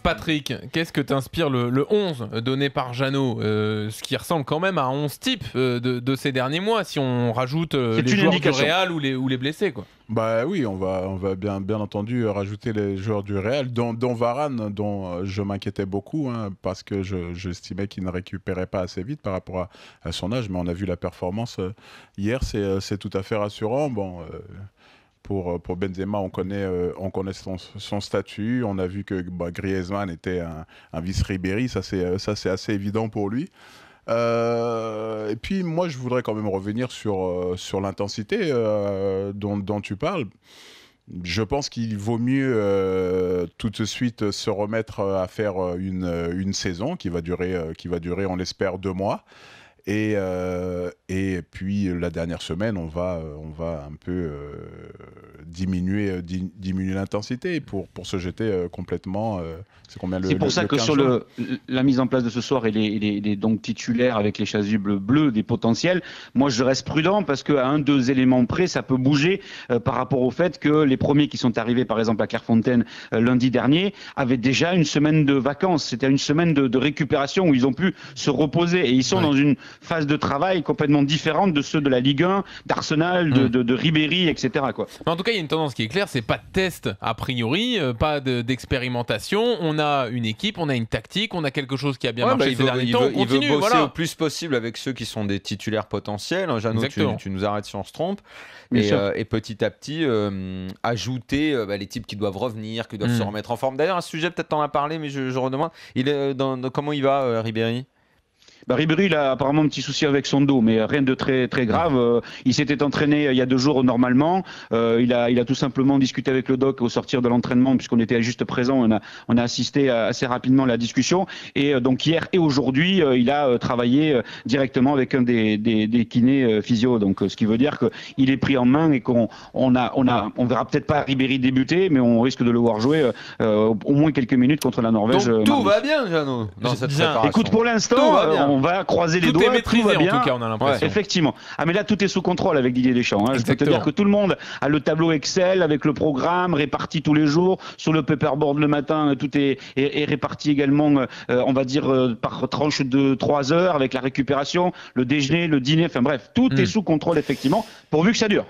Patrick, qu'est-ce que t'inspire le 11 donné par Jeannot, ce qui ressemble quand même à un 11 type de ces derniers mois, si on rajoute les joueurs du Real ou les blessés, quoi. Bah oui, on va bien entendu rajouter les joueurs du Real, dont Varane, dont je m'inquiétais beaucoup, hein, parce que j'estimais qu'il ne récupérait pas assez vite par rapport à son âge, mais on a vu la performance hier, c'est tout à fait rassurant. Bon, pour Benzema, on connaît son statut, on a vu que Griezmann était un vice-Ribéry, ça c'est assez évident pour lui. Et puis moi je voudrais quand même revenir sur l'intensité dont tu parles. Je pense qu'il vaut mieux tout de suite se remettre à faire une saison qui va durer, on l'espère, 2 mois. Et puis la dernière semaine, on va un peu diminuer l'intensité pour se jeter complètement. C'est pour ça que sur la mise en place de ce soir et les donc titulaires avec les chasubles bleus des potentiels, moi je reste prudent parce qu'à 1-2 éléments près, ça peut bouger par rapport au fait que les premiers qui sont arrivés par exemple à Clairefontaine lundi dernier avaient déjà une semaine de vacances. C'était une semaine de récupération où ils ont pu se reposer et ils sont dans une phase de travail complètement différente de ceux de la Ligue 1, d'Arsenal, de Ribéry, etc. quoi. En tout cas, il y a une tendance qui est claire, c'est pas de test a priori, pas d'expérimentation. On a une équipe, on a une tactique, on a quelque chose qui a bien marché ces derniers temps. Il veut bosser au plus possible avec ceux qui sont des titulaires potentiels. Jeannot, tu nous arrêtes si on se trompe. Et petit à petit, ajouter les types qui doivent revenir, qui doivent se remettre en forme. D'ailleurs, un sujet, peut-être t'en as parlé, mais je redemande. Comment il va, Ribéry ? Ribéry, il a apparemment un petit souci avec son dos, mais rien de très grave. Il s'était entraîné il y a 2 jours normalement. Il a tout simplement discuté avec le doc au sortir de l'entraînement, puisqu'on était juste présent. On a assisté assez rapidement à la discussion. Et donc hier et aujourd'hui, il a travaillé directement avec un des kinés physio. Donc ce qui veut dire qu'il est pris en main et qu'on verra peut-être pas Ribéry débuter, mais on risque de le voir jouer au moins quelques minutes contre la Norvège. Donc tout va bien, Jeannot, dans cette préparation. Écoute, pour l'instant, on va croiser les doigts. Tout est maîtrisé, bien. en tout cas, on a l'impression. Effectivement. Ah, mais là, tout est sous contrôle avec Didier Deschamps. Je peux te dire que tout le monde a le tableau Excel avec le programme réparti tous les jours. Sur le paperboard le matin, tout est réparti également, on va dire, par tranche de 3 heures avec la récupération, le déjeuner, le dîner. Enfin bref, tout est sous contrôle, effectivement, pourvu que ça dure.